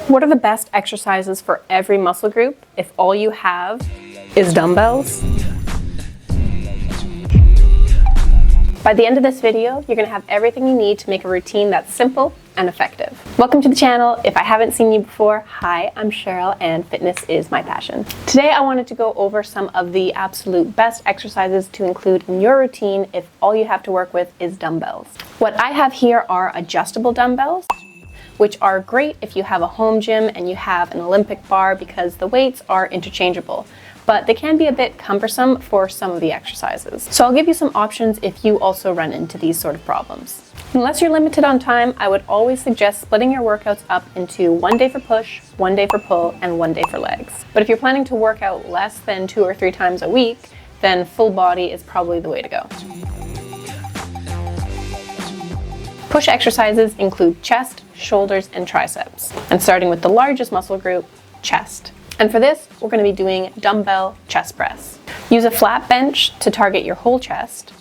What are the best exercises for every muscle group if all you have is dumbbells? By the end of this video, you're going to have everything you need to make a routine that's simple and effective. Welcome to the channel. If I haven't seen you before, hi, I'm Cheryl and fitness is my passion. Today I wanted to go over some of the absolute best exercises to include in your routine if all you have to work with is dumbbells. What I have here are adjustable dumbbells, which are great if you have a home gym and you have an Olympic bar because the weights are interchangeable, but they can be a bit cumbersome for some of the exercises. So I'll give you some options if you also run into these sort of problems. Unless you're limited on time, I would always suggest splitting your workouts up into 1 day for push, 1 day for pull, and 1 day for legs. But if you're planning to work out less than 2 or 3 times a week, then full body is probably the way to go. Push exercises include chest, shoulders, and triceps. And starting with the largest muscle group, chest. And for this, we're going to be doing dumbbell chest press. Use a flat bench to target your whole chest.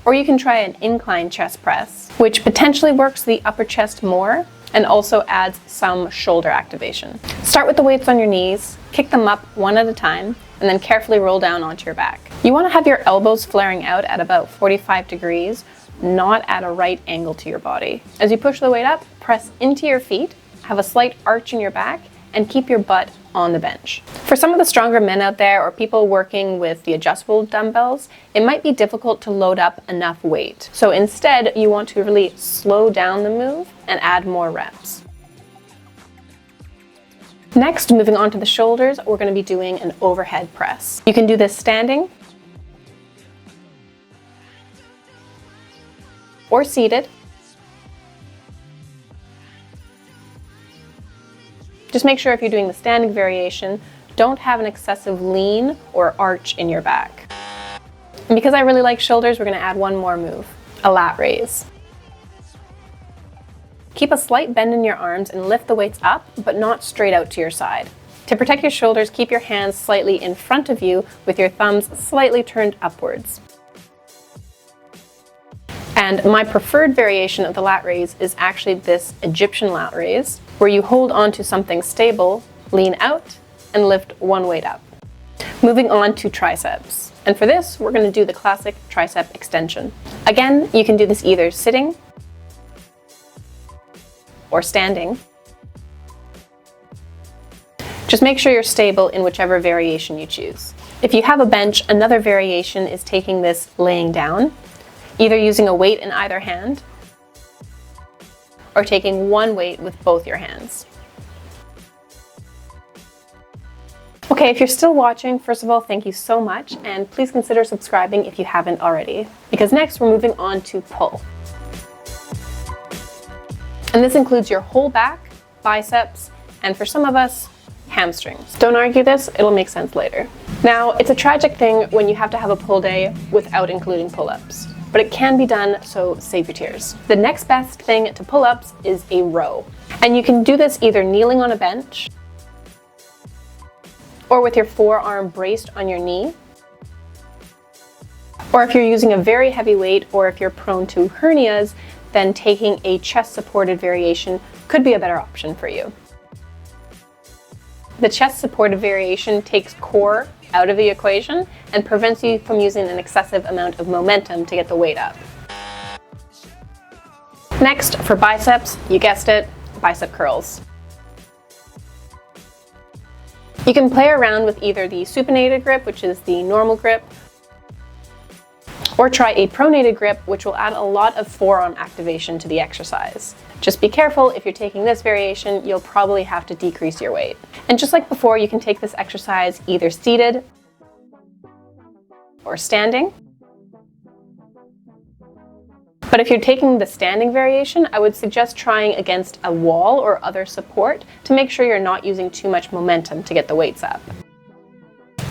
Or you can try an incline chest press, which potentially works the upper chest more and also adds some shoulder activation. Start with the weights on your knees, kick them up one at a time, and then carefully roll down onto your back. You want to have your elbows flaring out at about 45 degrees, not at a right angle to your body. As you push the weight up, press into your feet, have a slight arch in your back, and keep your butt on the bench. For some of the stronger men out there or people working with the adjustable dumbbells, it might be difficult to load up enough weight. So instead, you want to really slow down the move and add more reps. Next, moving on to the shoulders, we're going to be doing an overhead press. You can do this standing or seated. Just make sure if you're doing the standing variation, don't have an excessive lean or arch in your back. And because I really like shoulders, we're going to add one more move, a lat raise. Keep a slight bend in your arms and lift the weights up, but not straight out to your side. To protect your shoulders, keep your hands slightly in front of you with your thumbs slightly turned upwards. And my preferred variation of the lat raise is actually this Egyptian lat raise, where you hold on to something stable, lean out, and lift one weight up. Moving on to triceps. And for this, we're going to do the classic tricep extension. Again, you can do this either sitting or standing. Just make sure you're stable in whichever variation you choose. If you have a bench, another variation is taking this laying down, either using a weight in either hand or taking one weight with both your hands. Okay, if you're still watching, first of all, thank you so much, and please consider subscribing if you haven't already, because next we're moving on to pull. And this includes your whole back, biceps, and for some of us, hamstrings. Don't argue this, it'll make sense later. Now, it's a tragic thing when you have to have a pull day without including pull-ups, but it can be done, so save your tears. The next best thing to pull-ups is a row. And you can do this either kneeling on a bench or with your forearm braced on your knee, or if you're using a very heavy weight or if you're prone to hernias, then taking a chest-supported variation could be a better option for you. The chest-supported variation takes core out of the equation and prevents you from using an excessive amount of momentum to get the weight up. Next, for biceps, you guessed it, bicep curls. You can play around with either the supinated grip, which is the normal grip, or try a pronated grip, which will add a lot of forearm activation to the exercise. Just be careful, if you're taking this variation, you'll probably have to decrease your weight. And just like before, you can take this exercise either seated or standing. But if you're taking the standing variation, I would suggest trying against a wall or other support to make sure you're not using too much momentum to get the weights up.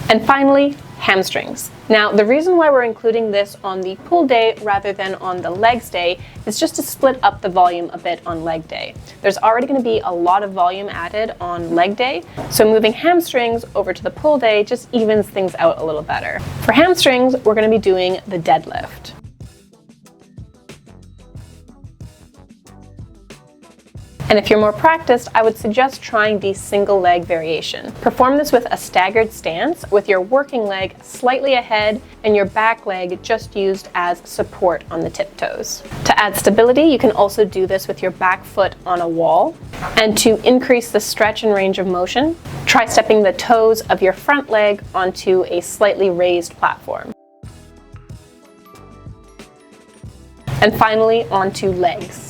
And finally, hamstrings. Now, the reason why we're including this on the pull day rather than on the legs day is just to split up the volume a bit on leg day. There's already going to be a lot of volume added on leg day, so moving hamstrings over to the pull day just evens things out a little better. For hamstrings, we're going to be doing the deadlift. And if you're more practiced, I would suggest trying the single leg variation. Perform this with a staggered stance with your working leg slightly ahead and your back leg just used as support on the tiptoes. To add stability, you can also do this with your back foot on a wall. And to increase the stretch and range of motion, try stepping the toes of your front leg onto a slightly raised platform. And finally, onto legs.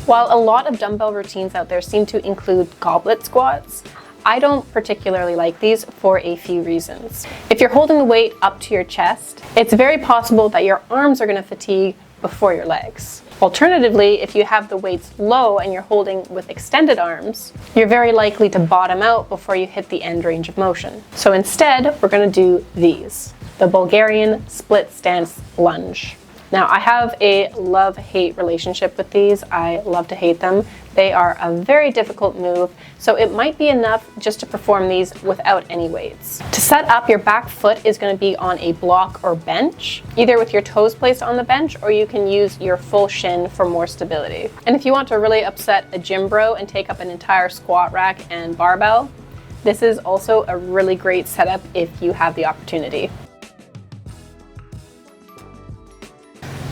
While a lot of dumbbell routines out there seem to include goblet squats, I don't particularly like these for a few reasons. If you're holding the weight up to your chest, it's very possible that your arms are going to fatigue before your legs. Alternatively, if you have the weights low and you're holding with extended arms, you're very likely to bottom out before you hit the end range of motion. So instead, we're going to do these, the Bulgarian split stance lunge. Now, I have a love-hate relationship with these. I love to hate them. They are a very difficult move, so it might be enough just to perform these without any weights. To set up, your back foot is going to be on a block or bench, either with your toes placed on the bench, or you can use your full shin for more stability. And if you want to really upset a gym bro and take up an entire squat rack and barbell, this is also a really great setup if you have the opportunity.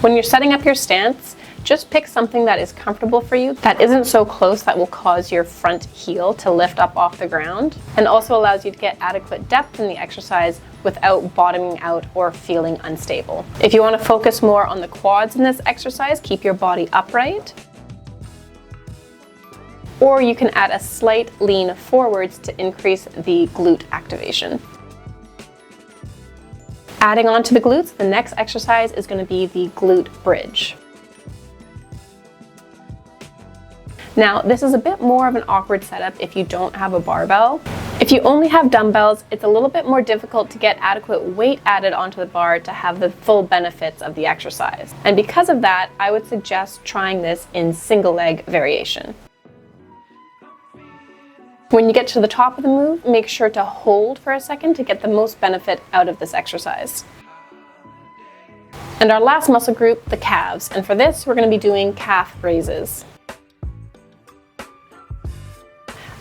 When you're setting up your stance, just pick something that is comfortable for you, that isn't so close that will cause your front heel to lift up off the ground, and also allows you to get adequate depth in the exercise without bottoming out or feeling unstable. If you want to focus more on the quads in this exercise, keep your body upright. Or you can add a slight lean forwards to increase the glute activation. Adding on to the glutes, the next exercise is going to be the glute bridge. Now, this is a bit more of an awkward setup if you don't have a barbell. If you only have dumbbells, it's a little bit more difficult to get adequate weight added onto the bar to have the full benefits of the exercise. And because of that, I would suggest trying this in single leg variation. When you get to the top of the move, make sure to hold for a second to get the most benefit out of this exercise. And our last muscle group, the calves. And for this, we're going to be doing calf raises.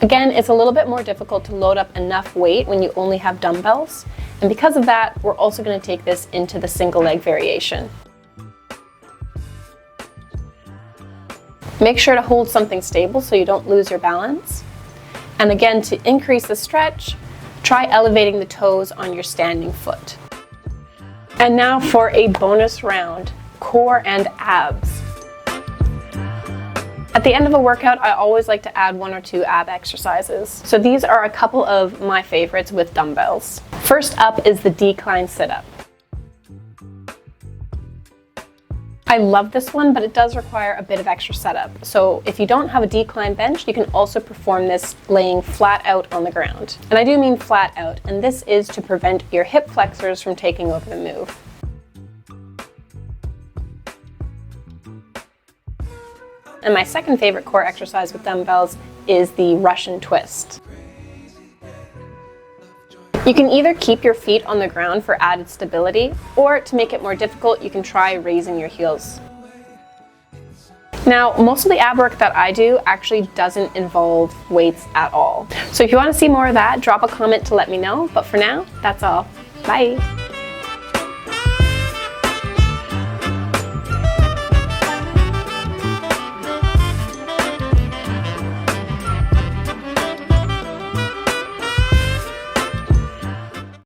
Again, it's a little bit more difficult to load up enough weight when you only have dumbbells. And because of that, we're also going to take this into the single leg variation. Make sure to hold something stable so you don't lose your balance. And again, to increase the stretch, try elevating the toes on your standing foot. And now for a bonus round, core and abs. At the end of a workout, I always like to add 1 or 2 ab exercises. So these are a couple of my favorites with dumbbells. First up is the decline sit-up. I love this one, but it does require a bit of extra setup. So if you don't have a decline bench, you can also perform this laying flat out on the ground. And I do mean flat out, and this is to prevent your hip flexors from taking over the move. And my second favorite core exercise with dumbbells is the Russian twist. You can either keep your feet on the ground for added stability, or to make it more difficult, you can try raising your heels. Now, most of the ab work that I do actually doesn't involve weights at all. So if you want to see more of that, drop a comment to let me know. But for now, that's all. Bye.